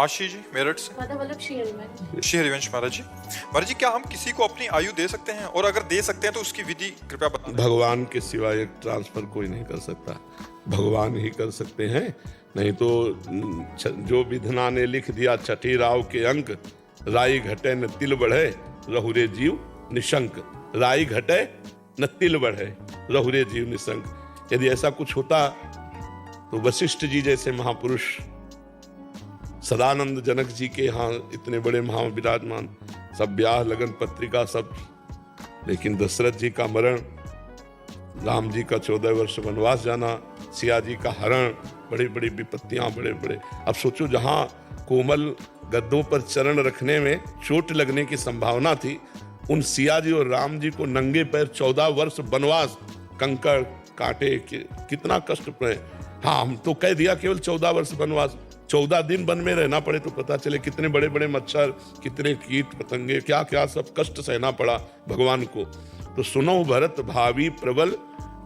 आशीष जी मेरठ से। श्री हरिवंश महाराज जी। महाराज जी, क्या हम किसी को अपनी आयु दे सकते हैं, और अगर दे सकते हैं तो उसकी विधि कृपया बताएं। भगवान के सिवा एक ट्रांसफर कोई नहीं कर सकता, भगवान ही कर सकते हैं। नहीं तो जो विधना ने लिख दिया छठी राव के अंक, राई घटे न तिल बढ़े रहुरे जीव निशंक। राई घटे न तिल बढ़े रहुरे जीव निशंक। यदि ऐसा कुछ होता तो वशिष्ठ जी जैसे महापुरुष, सदानंद जनक जी के यहाँ इतने बड़े महा विराजमान, सब ब्याह लगन पत्रिका सब, लेकिन दशरथ जी का मरण, राम जी का 14 वर्ष वनवास जाना, सिया जी का हरण, बड़ी बड़ी विपत्तियां, बड़े बड़े। अब सोचो, जहां कोमल गद्दों पर चरण रखने में चोट लगने की संभावना थी, उन सिया जी और राम जी को नंगे पैर 14 वर्ष वनवास, कंकड़ कांटे, कितना कष्ट पड़े। हाँ, हम तो कह दिया केवल 14 वर्ष वनवास, 14 दिन वन में रहना पड़े तो पता चले कितने बड़े बड़े मच्छर, कितने कीट पतंगे, क्या क्या सब कष्ट सहना पड़ा भगवान को। तो सुनो भरत भावी प्रबल,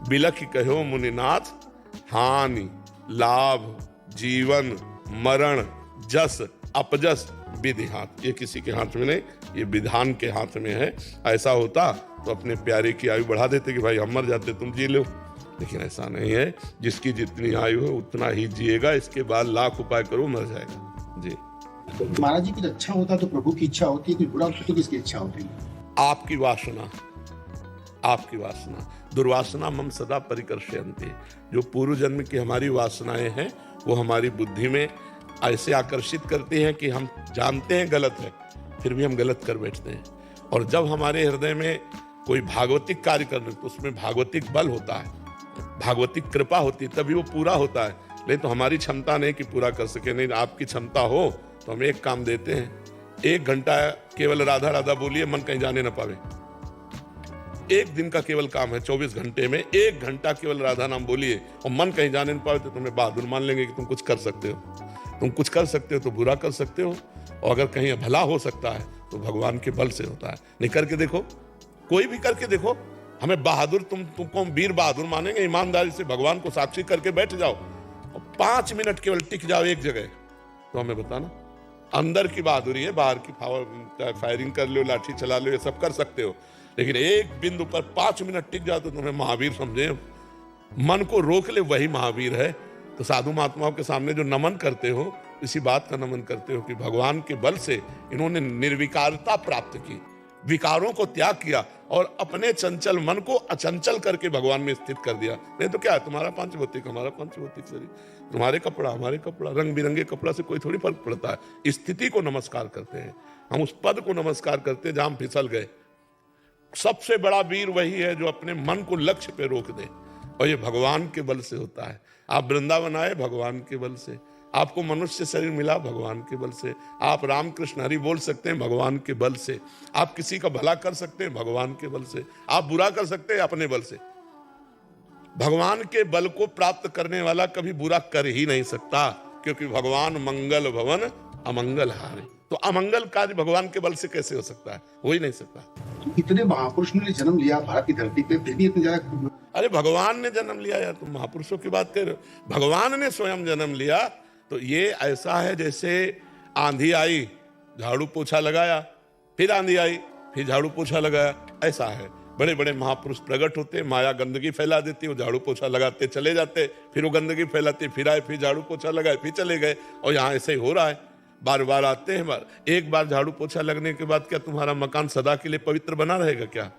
बिलख कहो मुनिनाथ, हानि लाभ जीवन मरण जस अपजस विधि हाथ। ये किसी के हाथ में नहीं, ये विधान के हाथ में है। ऐसा होता तो अपने प्यारे की आयु बढ़ा देते कि भाई हम मर जाते तुम जी लो, लेकिन ऐसा नहीं है। जिसकी जितनी आयु है उतना ही जिएगा, इसके बाद लाख उपाय करो मर जाएगा जी। महाराज जी, कुछ अच्छा होता तो प्रभु की इच्छा होती है, कुछ बुरा होता तो किसकी इच्छा होती है? आपकी वासना, आपकी वासना। दुर्वासना मम सदा परिकर्षयन्ति। जो पूर्व जन्म की हमारी वासनाएं हैं वो हमारी बुद्धि में ऐसे आकर्षित करती हैं कि हम जानते हैं गलत है, फिर भी हम गलत कर बैठते हैं। और जब हमारे हृदय में कोई भागवतिक कार्य करने, तो उसमें भागवतिक बल होता है, भागवतिक कृपा होती है, तभी वो पूरा होता है। नहीं तो हमारी क्षमता नहीं कि पूरा कर सके। नहीं, आपकी क्षमता हो तो हम एक काम देते हैं, 1 घंटा केवल राधा राधा बोलिए, मन कहीं जाने ना पावे। 1 दिन का केवल काम है, 24 घंटे में 1 घंटा केवल राधा नाम बोलिए और मन कहीं जाने ना पावे, तो तुम्हें बहादुर मान लेंगे कि तुम कुछ कर सकते हो। तुम कुछ कर सकते हो तो बुरा कर सकते हो, और अगर कहीं भला हो सकता है तो भगवान के बल से होता है। नहीं, करके देखो, कोई भी करके देखो। हमें बहादुर, तुमको वीर बहादुर मानेंगे, ईमानदारी से भगवान को साक्षी करके बैठ जाओ और 5 मिनट केवल टिक जाओ एक जगह, तो हमें बताना। अंदर की बहादुरी है, बाहर की फायरिंग कर लो, लाठी चला लो, ये सब कर सकते हो, लेकिन एक बिंदु पर 5 मिनट टिक जाओ तो तुम्हें महावीर समझे। मन को रोक ले, वही महावीर है। तो साधु महात्माओं के सामने जो नमन करते हो, इसी बात का नमन करते हो कि भगवान के बल से इन्होंने निर्विकारता प्राप्त की, विकारों को त्याग किया और अपने चंचल मन को अचंचल करके भगवान में स्थित कर दिया। नहीं तो क्या है, तुम्हारा पंचभौतिक हमारा पंचभौतिक शरीर, तुम्हारे कपड़ा हमारे कपड़ा, रंग बिरंगे कपड़ा से कोई थोड़ी फर्क पड़ता है। स्थिति को नमस्कार करते हैं हम, उस पद को नमस्कार करते हैं जहां हम फिसल गए। सबसे बड़ा वीर वही है जो अपने मन को लक्ष्य पे रोक दे, और ये भगवान के बल से होता है। आप वृंदावन आए भगवान के बल से, आपको मनुष्य शरीर मिला भगवान के बल से, आप रामकृष्ण हरि बोल सकते हैं भगवान के बल से, आप किसी का भला कर सकते हैं भगवान के बल से, आप बुरा कर सकते हैं अपने बल से। भगवान के बल को प्राप्त करने वाला कभी बुरा कर ही नहीं सकता, क्योंकि भगवान मंगल भवन अमंगल हारे। तो अमंगल कार्य भगवान के बल से कैसे हो सकता है? हो ही नहीं सकता। इतने महापुरुषों ने जन्म लिया भारत की धरती पे, फिर भी इतने ज्यादा। अरे भगवान ने जन्म लिया यार, तुम महापुरुषों की बात कर रहे हो। भगवान ने स्वयं जन्म लिया। तो ये ऐसा है जैसे आंधी आई, झाड़ू पोछा लगाया, फिर आंधी आई, फिर झाड़ू पोछा लगाया, ऐसा है। बड़े बड़े महापुरुष प्रकट होते, माया गंदगी फैला देती, वो झाड़ू पोछा लगाते चले जाते, फिर वो गंदगी फैलाते, फिर आए, फिर झाड़ू पोछा लगाए, फिर चले गए। और यहाँ ऐसे ही हो रहा है, बार बार आते हैं। एक बार झाड़ू पोछा लगने के बाद क्या तुम्हारा मकान सदा के लिए पवित्र बना रहेगा क्या?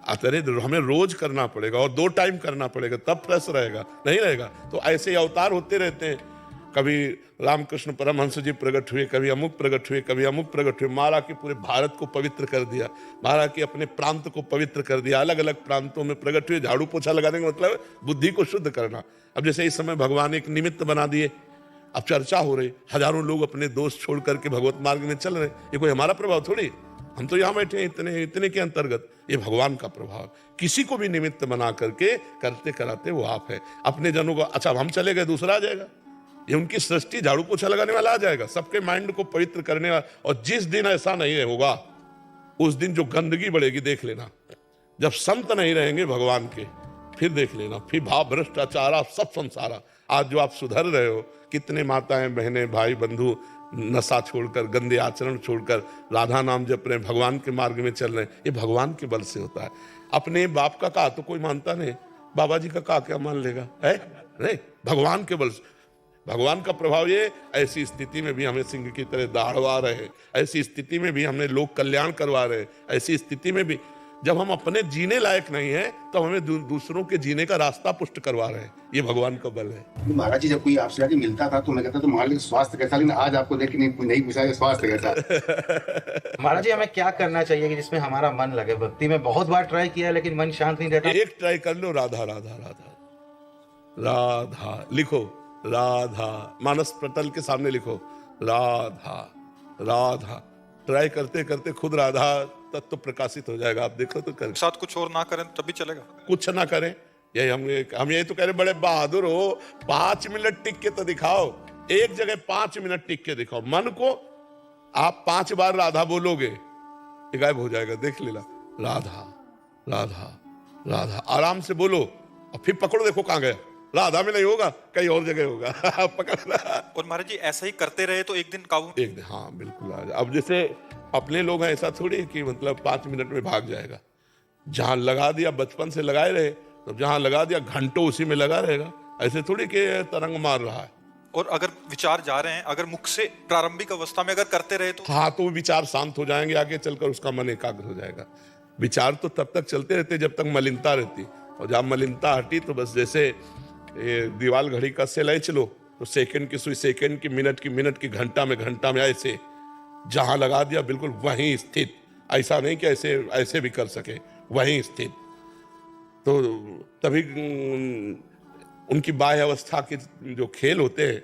अरे हमें रोज करना पड़ेगा और 2 टाइम करना पड़ेगा, तब फ्रेश रहेगा, नहीं रहेगा। तो ऐसे अवतार होते रहते हैं। कभी रामकृष्ण परमहंस जी प्रकट हुए, कभी अमुक प्रकट हुए, कभी अमुक प्रकट हुए। महाराज के पूरे भारत को पवित्र कर दिया, महाराज के अपने प्रांत को पवित्र कर दिया, अलग अलग प्रांतों में प्रकट हुए। झाड़ू पोछा लगाने का मतलब बुद्धि को शुद्ध करना। अब जैसे इस समय भगवान एक निमित्त बना दिए, अब चर्चा हो रही, हजारों लोग अपने दोस्त छोड़ करके भगवत मार्ग में चल रहे। ये कोई हमारा प्रभाव थोड़ी, हम तो यहाँ बैठे हैं इतने इतने के अंतर्गत। ये भगवान का प्रभाव, किसी को भी निमित्त बना करके करते कराते वो आप है। अपने जनों को, अच्छा हम चले गए दूसरा आ जाएगा, ये उनकी सृष्टि। झाड़ू पोछा लगाने वाला आ जाएगा, सबके माइंड को पवित्र करने वाला। और जिस दिन ऐसा नहीं होगा, उस दिन जो गंदगी बढ़ेगी देख लेना। जब संत नहीं रहेंगे भगवान के, फिर देख लेना, फिर भाव भ्रष्टाचार सब संसारा। आज जो आप सुधर रहे हो, कितने माताएं बहनें भाई बंधु नशा छोड़कर, गंदे आचरण छोड़कर राधा नाम जप रहे हैं, भगवान के मार्ग में चल रहे हैं, ये भगवान के बल से होता है। अपने बाप का कहा तो कोई मानता नहीं, बाबा जी का कहा क्या मान लेगा, है नहीं, भगवान के बल से। भगवान का प्रभाव ये, ऐसी स्थिति में भी हमें सिंह की तरह दहाड़वा रहे हैं, ऐसी स्थिति में भी हमने लोक कल्याण करवा रहे हैं, ऐसी स्थिति में भी जब हम अपने जीने लायक नहीं है तो हमें दूसरों के जीने का रास्ता पुष्ट करवा रहे हैं, ये भगवान का बल है। महाराज जी जब कोई आपसे आके मिलता था तो मैं कहता तो महाराज स्वास्थ्य कैसा, लेकिन आज आपको देख के नहीं पूछा कि स्वास्थ्य कैसा। महाराज जी हमें क्या करना चाहिए कि जिसमें हमारा मन लगे? भक्ति में बहुत बार ट्राई किया है लेकिन मन शांत नहीं रहता। एक ट्राई कर लो, राधा राधा राधा राधा लिखो, राधा मानस पटल के सामने लिखो, राधा राधा। ट्राई करते करते खुद राधा तत्व तो प्रकाशित हो जाएगा, आप देखो तो कर। साथ कुछ और ना करें तभी चलेगा, कुछ ना करें, यही हम ये तो कह रहे बड़े बहादुर हो, 5 मिनट टिक के तो दिखाओ, एक जगह 5 मिनट टिक के दिखाओ। मन को आप 5 बार राधा बोलोगे, ये गायब हो जाएगा, देख लेना, राधा राधा राधा। आराम से बोलो और फिर पकड़ो, देखो कहां गया, राधा में नहीं होगा, कहीं और जगह होगा। पकड़ना। और महाराज जी ऐसा ही करते रहे तो एक दिन काबू, एक दिन, हाँ बिल्कुल। अब जैसे अपने लोग हैं, ऐसा थोड़ी कि मतलब 5 मिनट में भाग जाएगा। जहां लगा दिया, बचपन से लगाए रहे, तो जहां लगा दिया घंटों उसी में लगा रहेगा, ऐसे थोड़ी कि तरंग मार रहा है। और अगर विचार जा रहे हैं, अगर मुख से प्रारंभिक अवस्था में अगर करते रहे तो हाँ, तो विचार शांत हो जाएंगे, आगे चलकर उसका मन एकाग्र हो जाएगा। विचार तो तब तक चलते रहते जब तक मलिनता रहती, और जब मलिनता हटी तो बस जैसे दीवाल घड़ी का सेलाई चलो, तो सेकंड की सुई सेकंड की, मिनट की घंटा में ऐसे जहां लगा दिया बिल्कुल वहीं स्थित। ऐसा नहीं कि ऐसे भी कर सके, वहीं स्थित। तो तभी उनकी बाह्य अवस्था के जो खेल होते हैं